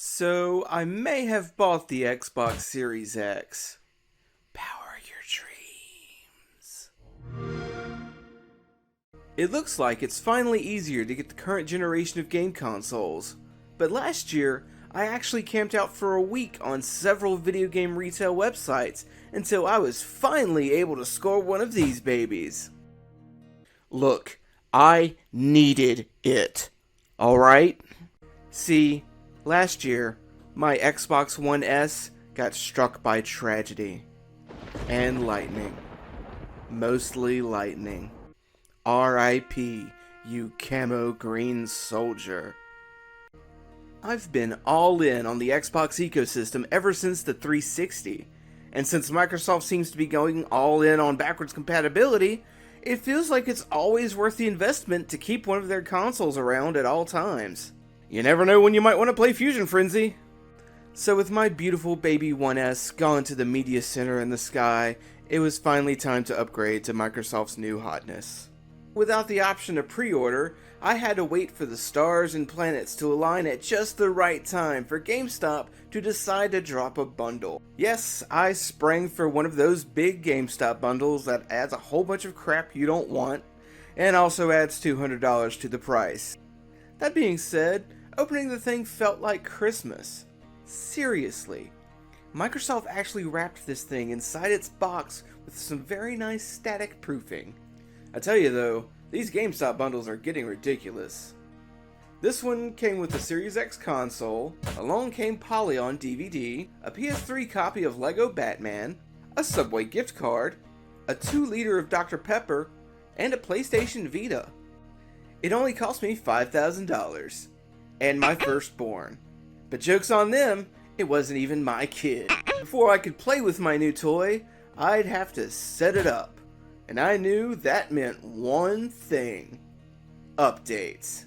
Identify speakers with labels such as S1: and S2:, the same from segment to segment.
S1: So, I may have bought the Xbox Series X. Power your dreams. It looks like it's finally easier to get the current generation of game consoles. But last year, I actually camped out for a week on several video game retail websites until I was finally able to score one of these babies. Look, I needed it. Alright? See, last year, my Xbox One S got struck by tragedy. And lightning. Mostly lightning. R.I.P., you camo green soldier. I've been all in on the Xbox ecosystem ever since the 360, and since Microsoft seems to be going all in on backwards compatibility, it feels like it's always worth the investment to keep one of their consoles around at all times. You never know when you might want to play Fusion Frenzy. So with my beautiful baby 1S gone to the media center in the sky, it was finally time to upgrade to Microsoft's new hotness. Without the option to pre-order, I had to wait for the stars and planets to align at just the right time for GameStop to decide to drop a bundle. Yes, I sprang for one of those big GameStop bundles that adds a whole bunch of crap you don't want, and also adds $200 to the price. That being said, opening the thing felt like Christmas. Seriously. Microsoft actually wrapped this thing inside its box with some very nice static proofing. I tell you though, these GameStop bundles are getting ridiculous. This one came with the Series X console, along came Polly on DVD, a PS3 copy of Lego Batman, a Subway gift card, a 2-liter of Dr. Pepper, and a PlayStation Vita. It only cost me $5,000. And my firstborn. But joke's on them, it wasn't even my kid. Before I could play with my new toy, I'd have to set it up. And I knew that meant one thing. Updates.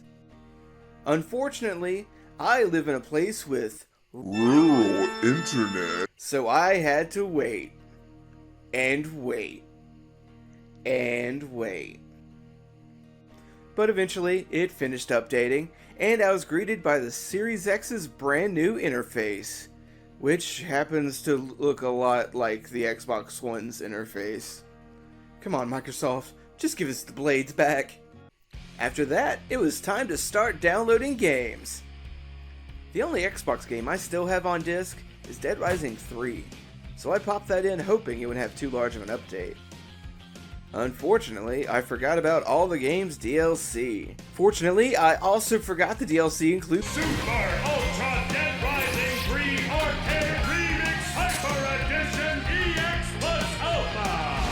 S1: Unfortunately, I live in a place with
S2: rural internet.
S1: So I had to wait. And wait. And wait. But eventually, it finished updating, and I was greeted by the Series X's brand new interface, which happens to look a lot like the Xbox One's interface. Come on, Microsoft, just give us the blades back. After that, it was time to start downloading games. The only Xbox game I still have on disc is Dead Rising 3, so I popped that in hoping it would have too large of an update. Unfortunately, I forgot about all the game's DLC. Fortunately, I also forgot the DLC includes
S3: Super Ultra Dead Rising 3 Arcade Remix Hyper Edition EX Plus Alpha,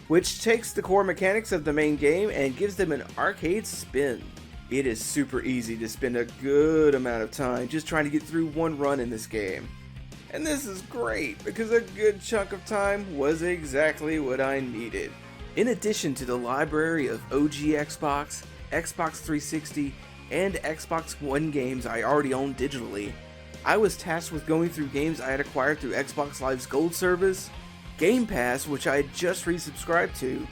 S1: which takes the core mechanics of the main game and gives them an arcade spin. It is super easy to spend a good amount of time just trying to get through one run in this game. And this is great, because a good chunk of time was exactly what I needed. In addition to the library of OG Xbox, Xbox 360, and Xbox One games I already owned digitally, I was tasked with going through games I had acquired through Xbox Live's Gold service, Game Pass, which I had just resubscribed to,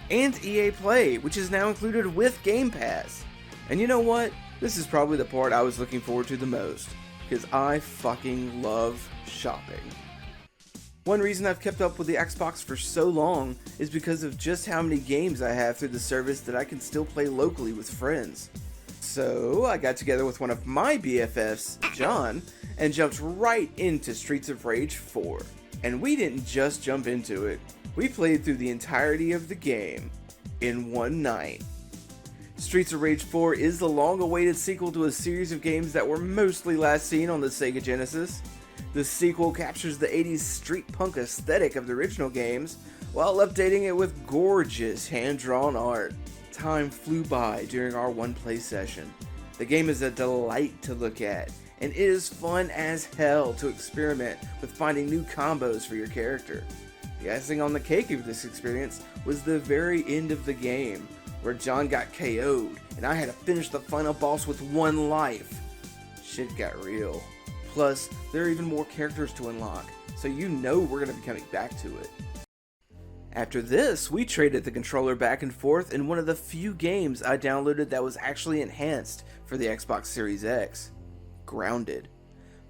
S1: and EA Play, which is now included with Game Pass. And you know what? This is probably the part I was looking forward to the most, because I fucking love shopping. One reason I've kept up with the Xbox for so long is because of just how many games I have through the service that I can still play locally with friends. So I got together with one of my BFFs, John, and jumped right into Streets of Rage 4. And we didn't just jump into it, we played through the entirety of the game in one night. Streets of Rage 4 is the long-awaited sequel to a series of games that were mostly last seen on the Sega Genesis. The sequel captures the 80s street punk aesthetic of the original games, while updating it with gorgeous hand-drawn art. Time flew by during our one-play session. The game is a delight to look at, and it is fun as hell to experiment with finding new combos for your character. The icing on the cake of this experience was the very end of the game, where John got KO'd, and I had to finish the final boss with one life. Shit got real. Plus, there are even more characters to unlock, so you know we're going to be coming back to it. After this, we traded the controller back and forth in one of the few games I downloaded that was actually enhanced for the Xbox Series X. Grounded.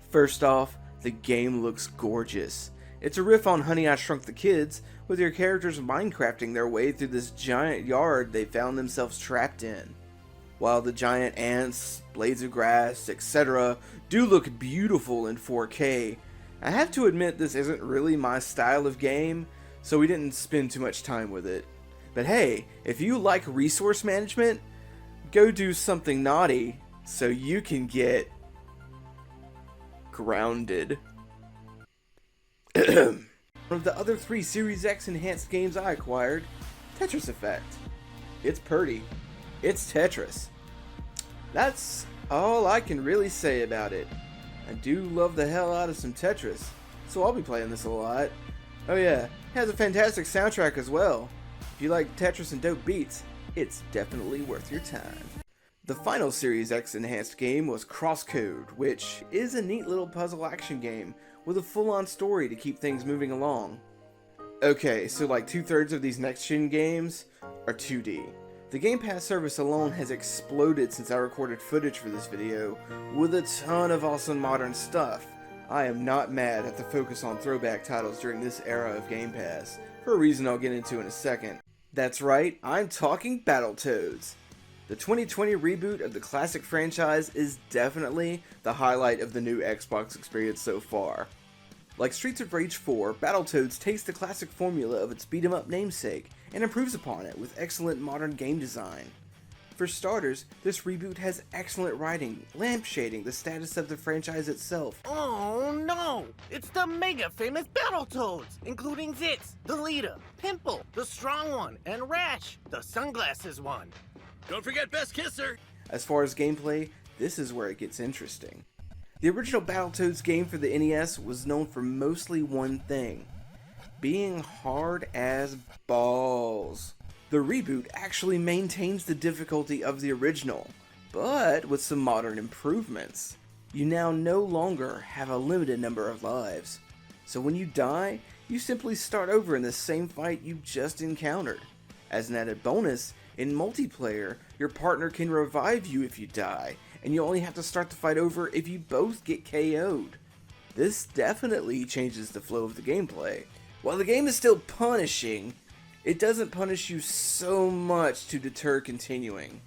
S1: First off, the game looks gorgeous. It's a riff on Honey, I Shrunk the Kids, with your characters Minecrafting their way through this giant yard they found themselves trapped in. While the giant ants, blades of grass, etc. do look beautiful in 4K, I have to admit this isn't really my style of game, so we didn't spend too much time with it. But hey, if you like resource management, go do something naughty so you can get grounded. One of the other 3 Series X enhanced games I acquired, Tetris Effect. It's pretty. It's Tetris. That's all I can really say about it. I do love the hell out of some Tetris, so I'll be playing this a lot. Oh yeah, it has a fantastic soundtrack as well. If you like Tetris and dope beats, it's definitely worth your time. The final Series X enhanced game was Crosscode, which is a neat little puzzle action game with a full-on story to keep things moving along. Okay, so like 2/3 of these next-gen games are 2D. The Game Pass service alone has exploded since I recorded footage for this video, with a ton of awesome modern stuff. I am not mad at the focus on throwback titles during this era of Game Pass, for a reason I'll get into in a second. That's right, I'm talking Battletoads. The 2020 reboot of the classic franchise is definitely the highlight of the new Xbox experience so far. Like Streets of Rage 4, Battletoads takes the classic formula of its beat-em-up namesake and improves upon it with excellent modern game design. For starters, this reboot has excellent writing, lampshading the status of the franchise itself.
S4: Oh no! It's the mega famous Battletoads, including Zitz, the leader, Pimple, the strong one, and Rash, the sunglasses one. Don't forget Best Kisser!
S1: As far as gameplay, this is where it gets interesting. The original Battletoads game for the NES was known for mostly one thing: being hard as balls. The reboot actually maintains the difficulty of the original, but with some modern improvements. You now no longer have a limited number of lives, so when you die, you simply start over in the same fight you just encountered. As an added bonus, in multiplayer, your partner can revive you if you die, and you only have to start the fight over if you both get KO'd. This definitely changes the flow of the gameplay. While the game is still punishing, it doesn't punish you so much to deter continuing.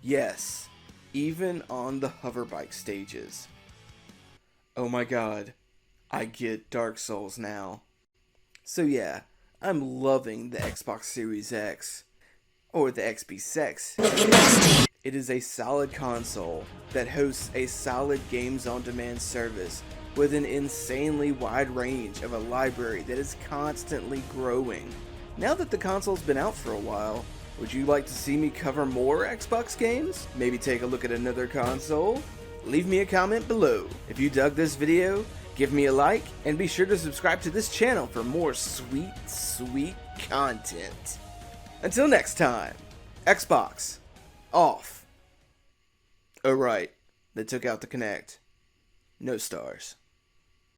S1: Yes, even on the hoverbike stages. Oh my god, I get Dark Souls now. So yeah, I'm loving the Xbox Series X, or the XB6. It is a solid console that hosts a solid games on demand service with an insanely wide range of a library that is constantly growing. Now that the console's been out for a while, would you like to see me cover more Xbox games? Maybe take a look at another console? Leave me a comment below. If you dug this video, give me a like, and be sure to subscribe to this channel for more sweet, sweet content. Until next time, Xbox, off. Oh right, they took out the Kinect. No stars.